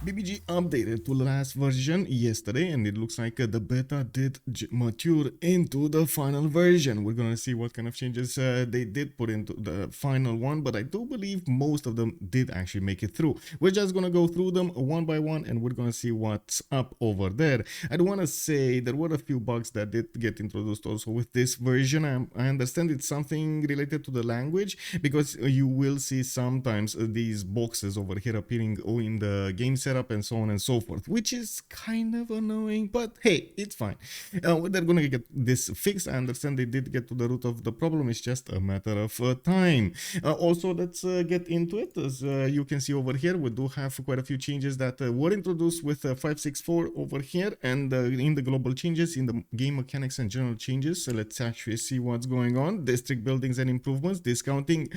BBG updated to the last version yesterday, and it looks like the beta did mature into the final version. We're gonna see what kind of changes they did put into the final one, but I do believe most of them did actually make it through. We're just gonna go through them one by one, and we're gonna see what's up over there. I do want to say there were a few bugs that did get introduced also with this version. I understand it's something related to the language, because you will see sometimes these boxes over here appearing in the game setup and so on and so forth, which is kind of annoying, but hey, it's fine. They're gonna get this fixed. I understand they did get to the root of the problem. It's just a matter of time. Also, let's get into it. As you can see over here, we do have quite a few changes that were introduced with 5.6.4 over here, and in the global changes, in the game mechanics and general changes. So let's actually see what's going on. District buildings and improvements, discounting.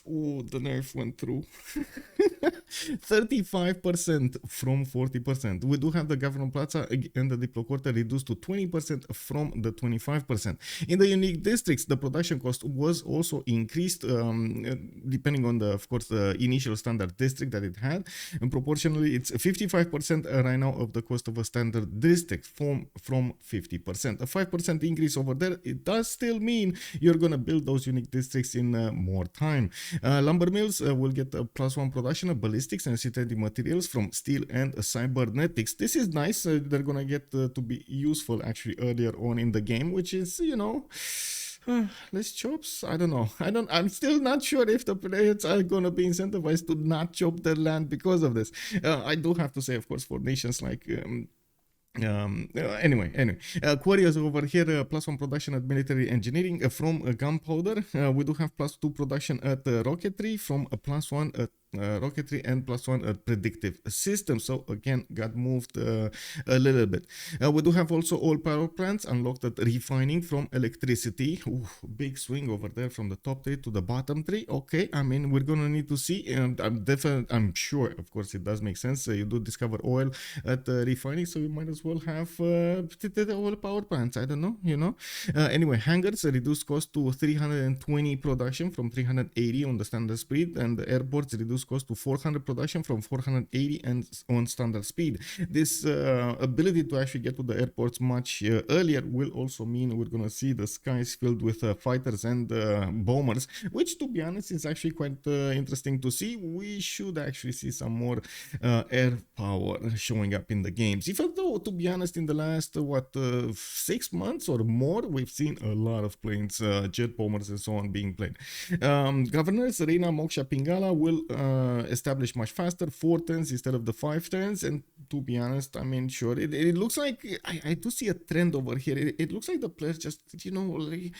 Oh, the nerf went through. 35% from 40%. We do have the government plaza and the diplo quarter reduced to 20% from the 25%. In the unique districts, the production cost was also increased, depending on the, of course, the initial standard district that it had. And proportionally, it's 55% right now of the cost of a standard district from 50%. A 5% increase over there. It does still mean you're gonna build those unique districts in more time. Lumber mills will get a +1 production of ballistics and synthetic materials from steel and cybernetics. This is nice. They're gonna get to be useful actually earlier on in the game, which is, you know, less chops. I don't know. I'm still not sure if the players are gonna be incentivized to not chop their land because of this. I do have to say, of course, for nations like anyway, quarries over here, +1 production at military engineering from gunpowder. We do have +2 production at rocketry from a +1 at rocketry and +1 at predictive system. So again, got moved a little bit. We do have also all power plants unlocked at refining from electricity. Ooh, big swing over there from the top 3 to the bottom 3. Okay, I mean, we're gonna need to see, and I'm sure, of course, it does make sense. You do discover oil at refining, so you might as well have oil power plants. I don't know, you know. Anyway, hangars reduced cost to 320 production from 380 on the standard speed, and the airports reduced cost to 400 production from 480 and on standard speed. This ability to actually get to the airports much earlier will also mean we're gonna see the skies filled with fighters and bombers, which, to be honest, is actually quite interesting to see. We should actually see some more air power showing up in the games. Even though, to be honest, in the last 6 months or more, we've seen a lot of planes, jet bombers and so on being played. Governors Reina, Moksha, Pingala will establish much faster, 4 turns instead of the 5 turns. And to be honest, I mean, sure, it looks like I do see a trend over here. It looks like the players just, you know, like,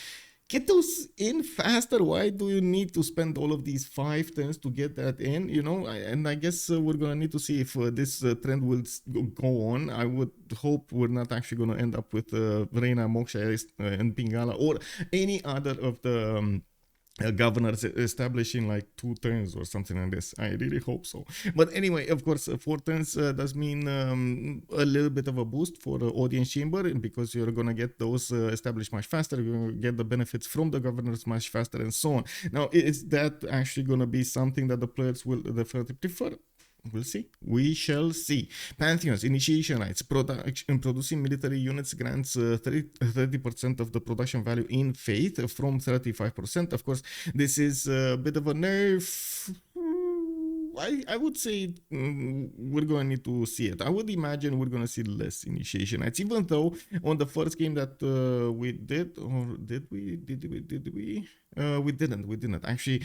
get those in faster. Why do you need to spend all of these 5 turns to get that in, you know? And I guess we're gonna need to see if this trend will go on. I would hope we're not actually gonna end up with Reina, Moksha, and Pingala, or any other of the governors establishing like 2 turns or something like this. I really hope so. But anyway, of course, 4 turns does mean a little bit of a boost for the audience chamber, because you're gonna get those established much faster. You're gonna get the benefits from the governors much faster and so on. Now, is that actually gonna be something that the players will definitely prefer? We'll see. We shall see. Pantheons, initiation rights, producing military units grants 30% of the production value in faith from 35%. Of course, this is a bit of a nerf. I would say we're going to need to see it. I would imagine we're going to see less initiation rights, even though on the first game that we did, or did we? We didn't actually.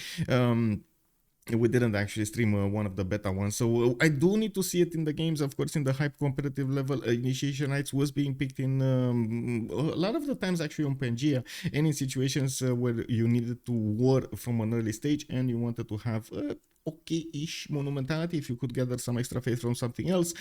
We didn't actually stream one of the beta ones, so I do need to see it in the games. Of course, in the hype competitive level, initiation rights was being picked in a lot of the times actually on Pangea, and in situations where you needed to war from an early stage and you wanted to have okay-ish monumentality. If you could gather some extra faith from something else,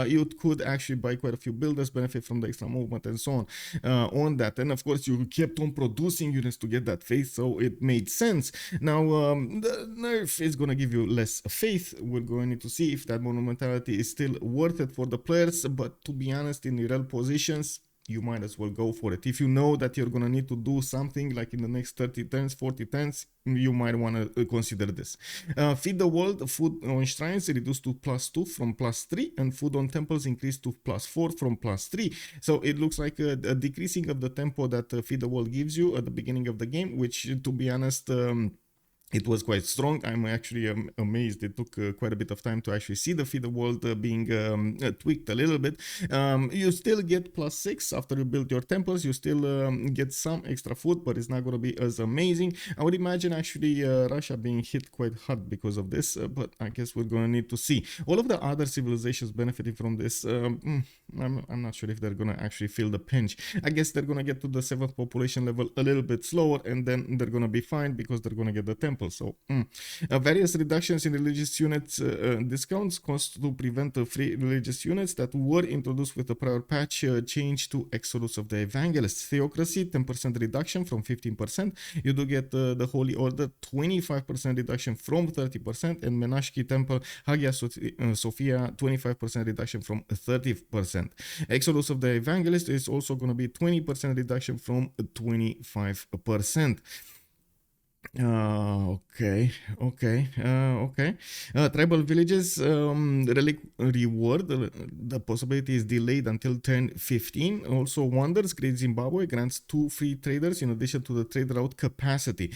you could actually buy quite a few builders, benefit from the extra movement and so on that. And of course, you kept on producing units to get that faith, so it made sense. Now, the nerf is going to give you less faith. We're going to see if that monumentality is still worth it for the players, but to be honest, in real positions, you might as well go for it. If you know that you're gonna need to do something like in the next 30 turns, 40 turns, you might want to consider this. Feed the world, food on shrines reduced to +2 from +3, and food on temples increased to +4 from +3. So it looks like a decreasing of the tempo that Feed the World gives you at the beginning of the game, which, to be honest, it was quite strong. I'm actually amazed. It took quite a bit of time to actually see the Feed the World being tweaked a little bit. You still get +6 after you build your temples. You still get some extra food, but it's not going to be as amazing. I would imagine actually Russia being hit quite hard because of this, but I guess we're going to need to see. All of the other civilizations benefiting from this, I'm not sure if they're going to actually feel the pinch. I guess they're going to get to the 7th population level a little bit slower, and then they're going to be fine because they're going to get the temple. So various reductions in religious units discounts cost to prevent free religious units that were introduced with the prior patch change to Exodus of the Evangelists. Theocracy 10% reduction from 15%. You do get the Holy Order 25% reduction from 30%, and Menashki Temple Hagia Sophia 25% reduction from 30%. Exodus of the Evangelist is also going to be 20% reduction from 25%. Okay. Tribal villages relic reward. The possibility is delayed until turn 15. Also, Wonders Great Zimbabwe grants 2 free traders in addition to the trade route capacity.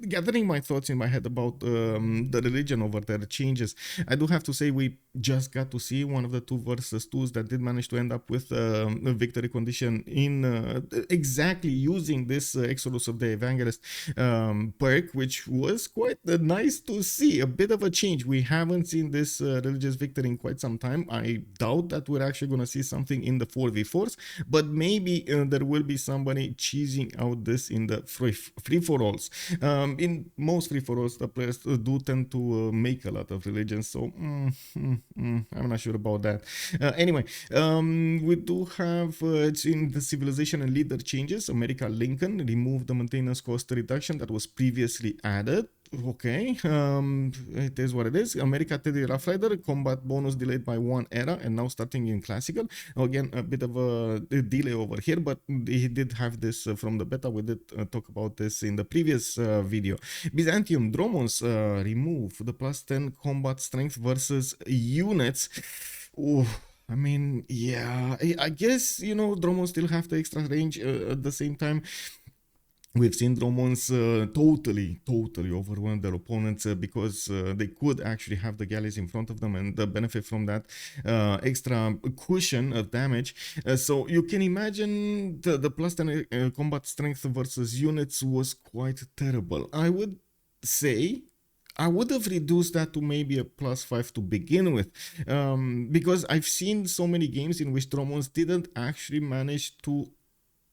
Gathering my thoughts in my head about the religion over there changes. I do have to say we just got to see one of the 2 versus 2s that did manage to end up with a victory condition in exactly using this Exodus of the Evangelist perk, which was quite nice to see. A bit of a change. We haven't seen this religious victory in quite some time. I doubt that we're actually going to see something in the 4v4s, but maybe there will be somebody cheesing out this in the free-for-alls. In most free-for-alls, the players do tend to make a lot of religions, so I'm not sure about that. Anyway, we do have in the civilization and leader changes. America Lincoln removed the maintenance cost reduction that was previously added. Okay, it is what it is. America Teddy Rough Rider combat bonus delayed by 1 era and now starting in classical. Again, a bit of a delay over here, but he did have this from the beta. We did talk about this in the previous video. Byzantium Dromos remove the +10 combat strength versus units. Ooh. I mean, yeah, I guess, Dromos still have the extra range at the same time. We've seen Dromons totally overwhelm their opponents because they could actually have the galleys in front of them and benefit from that extra cushion of damage. So you can imagine the +10 combat strength versus units was quite terrible. I would say I would have reduced that to maybe a +5 to begin with, because I've seen so many games in which Dromons didn't actually manage to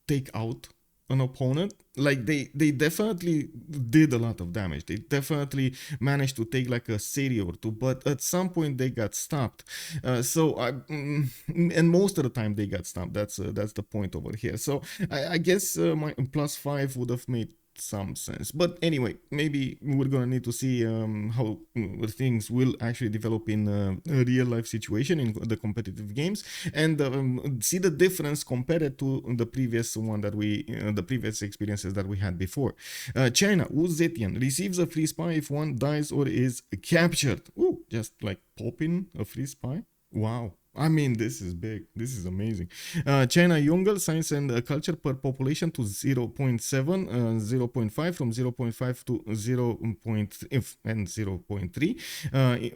take out an opponent. Like they definitely did a lot of damage. They definitely managed to take like a series or 2, but at some point they got stopped. And most of the time they got stopped. That's the point over here. So I guess my +5 would have made some sense. But anyway, maybe we're gonna need to see how things will actually develop in a real life situation in the competitive games, and see the difference compared to the previous one that the previous experiences that we had before. China, Wu Zetian receives a free spy if one dies or is captured. Ooh, just like pop in a free spy. Wow. I mean, this is big. This is amazing. China Yongle science and culture per population to 0.7, 0.5 from 0.5 to 0.3.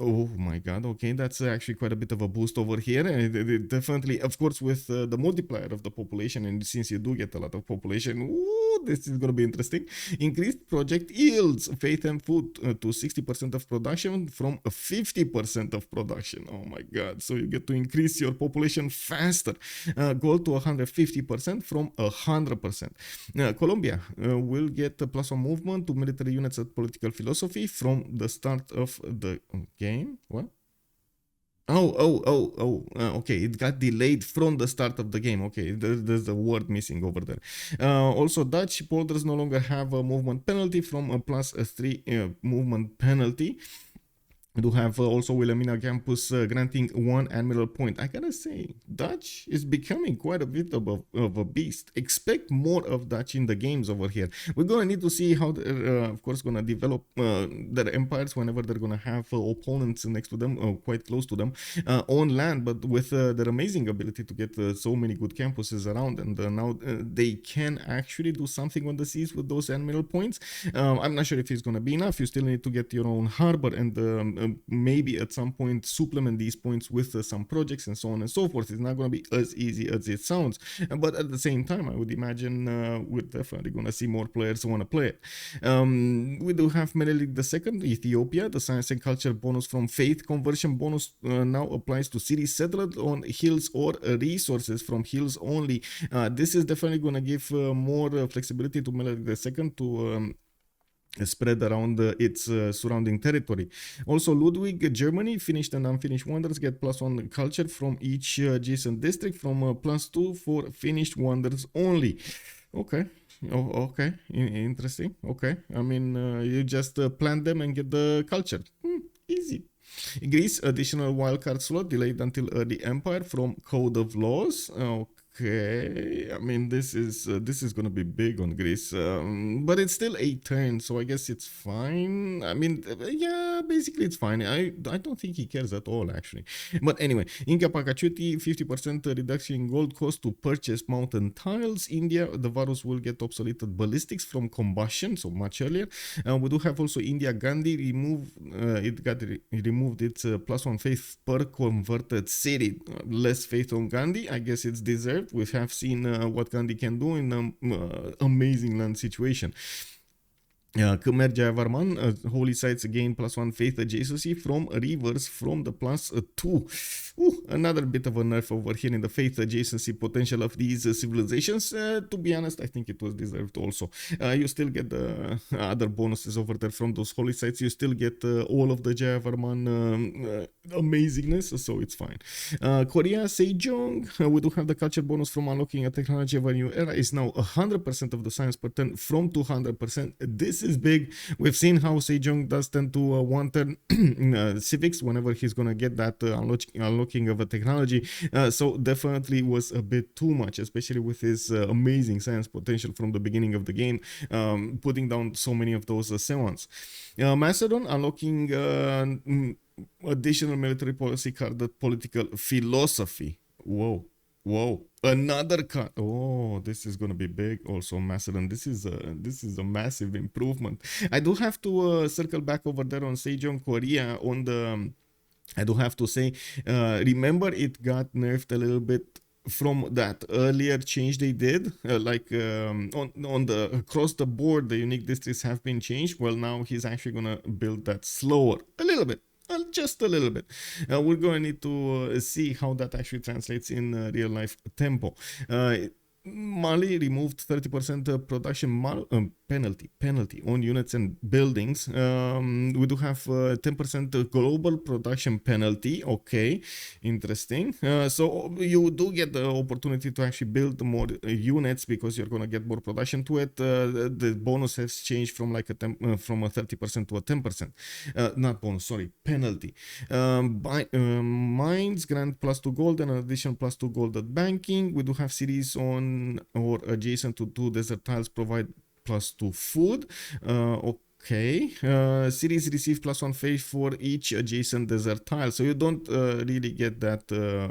Oh my god, okay, that's actually quite a bit of a boost over here. It definitely, of course, with the multiplier of the population, and since you do get a lot of population, ooh, this is going to be interesting. Increased project yields, faith and food to 60% of production from 50% of production. Oh my god, so you get to increase your population faster. Gold to 150% from 100%. Colombia will get a +1 movement to military units at political philosophy from the start of the game. What? Okay, it got delayed from the start of the game. Okay, there's a word missing over there. Also, Dutch borders no longer have a movement penalty from a +3 movement penalty. We do have also Wilhelmina campus granting 1 admiral point. I gotta say, Dutch is becoming quite a bit of a beast. Expect more of Dutch in the games over here. We're gonna need to see how they're, of course, gonna develop their empires whenever they're gonna have opponents next to them, quite close to them, on land. But with their amazing ability to get so many good campuses around, and now they can actually do something on the seas with those admiral points. I'm not sure if it's gonna be enough. You still need to get your own harbor and maybe at some point supplement these points with some projects and so on and so forth. It's not going to be as easy as it sounds, but at the same time, I would imagine we're definitely going to see more players who want to play it. We do have Menelik II, Ethiopia. The science and culture bonus from faith conversion bonus now applies to cities settled on hills or resources from hills only. This is definitely going to give more flexibility to Menelik II to spread around its surrounding territory. Also, Ludwig, Germany, finished and unfinished wonders get +1 culture from each adjacent district, from +2 for finished wonders only. Okay. Oh, okay. Interesting. Okay. I mean, you just plant them and get the culture. Easy. Greece, additional wildcard slot delayed until early empire from Code of Laws. Okay, I mean this is gonna be big on Greece, but it's still 8 turns, so I guess it's fine. I mean, yeah, basically it's fine. I don't think he cares at all actually. But anyway, Inca Pakachuti, 50% reduction in gold cost to purchase mountain tiles. India, the Varus will get obsoleted ballistics from combustion, so much earlier. We do have also India Gandhi removed its +1 faith per converted city. Less faith on Gandhi, I guess it's deserved. We have seen what Gandhi can do in an amazing land situation. Khmer Jayavarman, holy sites again +1 faith adjacency from rivers from the +2. Another bit of a nerf over here in the faith adjacency potential of these civilizations. To be honest, I think it was deserved also. You still get the other bonuses over there from those holy sites. You still get all of the Jayavarman amazingness, so it's fine. Korea, Sejong, we do have the culture bonus from unlocking a technology of a new era. Is now 100% of the science per turn from 200%. This is big. We've seen how Sejong does tend to one turn Civ6 whenever he's gonna get that unlocking of a technology. So definitely was a bit too much, especially with his amazing science potential from the beginning of the game, putting down so many of those Sewans. Macedon unlocking additional military policy card, political philosophy. Whoa. Another card. Oh, this is gonna be big. Also, Macedon. This is a massive improvement. I do have to circle back over there on Sejong Korea on the. I do have to say, remember it got nerfed a little bit from that earlier change they did, on the across the board, the unique districts have been changed. Well, now he's actually gonna build that slower a little bit. Just a little bit. We're going to need to see how that actually translates in real life tempo. Mali removed 30% production penalty on units and buildings. We do have 10% global production penalty. Okay, interesting. So you do get the opportunity to actually build more units because you're gonna get more production to it. The bonus has changed from like from a 30% to a 10%. Not bonus, sorry, penalty. Mines grant +2 gold and an additional +2 gold at banking. We do have cities on or adjacent to 2 desert tiles provide +2 food. Okay, cities receive +1 faith for each adjacent desert tile, so you don't really get that.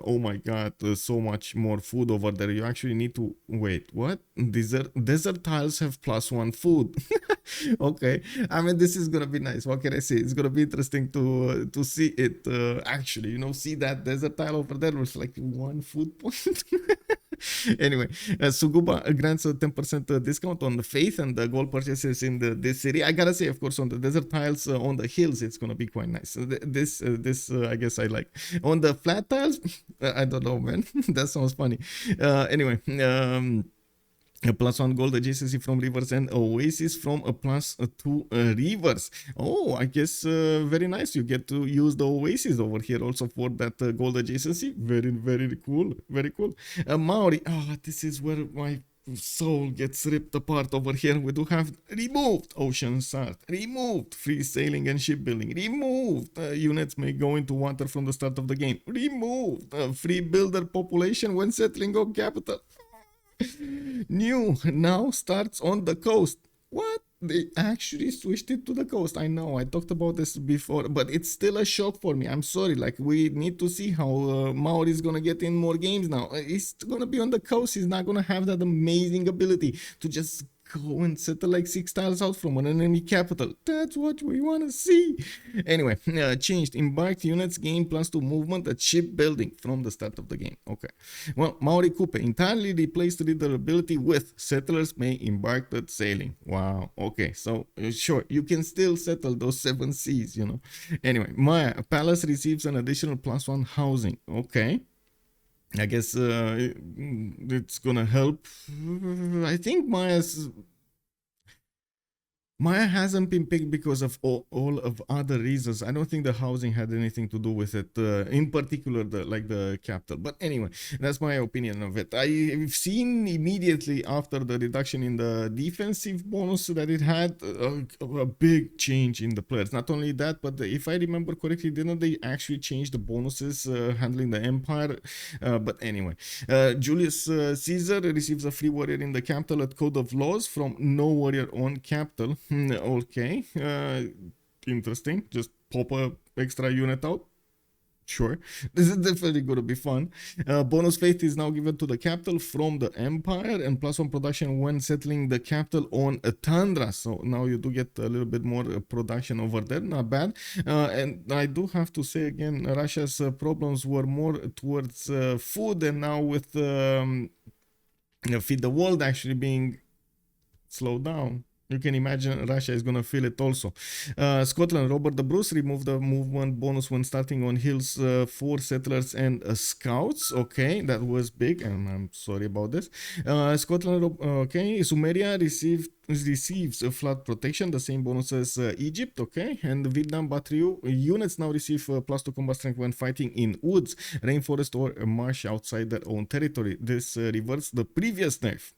Oh my god, so much more food over there. You actually need to wait. What? Desert tiles have +1 food. Okay, I mean this is gonna be nice. What can I say? It's gonna be interesting to see it actually. You know, see that desert tile over there with like 1 food point. Anyway, Suguba grants a 10% discount on the faith and the gold purchases in this city. I gotta say, of course, on the desert tiles on the hills, it's gonna be quite nice. This I guess I like. On the flat tiles, I don't know, man. That sounds funny. Anyway. A +1 gold adjacency from rivers and oasis from a +2 rivers. Oh, I guess very nice. You get to use the oasis over here also for that gold adjacency. Very, very cool. Very cool. Maori. Oh, this is where my soul gets ripped apart over here. We do have removed ocean salt, removed free sailing and shipbuilding, removed units may go into water from the start of the game, removed free builder population when settling on capital. New now starts on the coast. What? They actually switched it to the coast. I know, I talked about this before, but it's still a shock for me. I'm sorry. Like, we need to see how Maori is gonna get in more games now. He's gonna be on the coast. He's not gonna have that amazing ability to just go and settle like 6 tiles out from an enemy capital. That's what we want to see. Anyway, changed. Embarked units gain +2 movement at shipbuilding from the start of the game. Okay. Well, Maori Kupe entirely replaced reader ability with settlers may embark at sailing. Wow. Okay. So, sure, you can still settle those 7 seas, you know. Anyway, Maya Palace receives an additional +1 housing. Okay. I guess it's gonna help. I think Maya hasn't been picked because of all of other reasons. I don't think the housing had anything to do with it, in particular the capital. But anyway, that's my opinion of it. I've seen immediately after the reduction in the defensive bonus that it had a big change in the players. Not only that, but if I remember correctly, didn't they actually change the bonuses handling the empire? But anyway, Julius Caesar receives a free warrior in the capital at Code of Laws from no warrior on capital. Okay, interesting. Just pop a extra unit out. Sure, this is definitely going to be fun. Bonus faith is now given to the capital from the empire and +1 production when settling the capital on a tundra. So now you do get a little bit more production over there. Not bad. And I do have to say again, Russia's problems were more towards food, and now with Feed the World actually being slowed down, you can imagine Russia is gonna feel it also. Scotland, Robert the Bruce removed the movement bonus when starting on hills for settlers and scouts. Okay, that was big, and I'm sorry about this. Scotland, okay. Sumeria receives a flood protection, the same bonus as Egypt. Okay, and Vietnam Battery units now receive +2 combat strength when fighting in woods, rainforest, or a marsh outside their own territory. This reverts the previous nerf.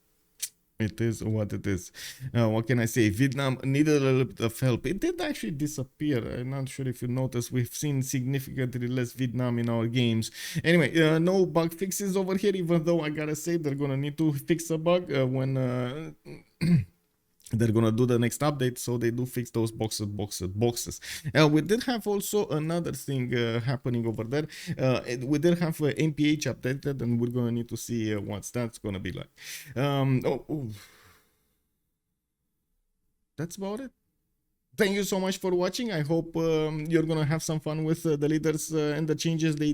It is what it is. What can I say? Vietnam needed a little bit of help. It did actually disappear. I'm not sure if you noticed. We've seen significantly less Vietnam in our games. Anyway, no bug fixes over here, even though I gotta say they're gonna need to fix a bug when they're gonna do the next update, so they do fix those boxes. We did have also another thing happening over there. We did have MPH updated, and we're gonna need to see what that's gonna be like. That's about it. Thank you so much for watching. I hope you're gonna have some fun with the leaders and the changes they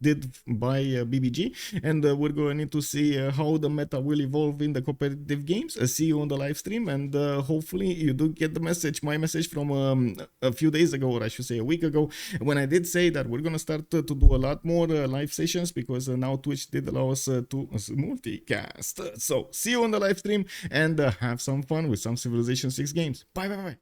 did by BBG, and we're going to need to see how the meta will evolve in the competitive games. See you on the live stream, and hopefully you do get the message, my message from a few days ago, or I should say a week ago, when I did say that we're gonna start to do a lot more live sessions, because now Twitch did allow us to multicast. So see you on the live stream, and have some fun with some Civilization 6 games. Bye bye bye.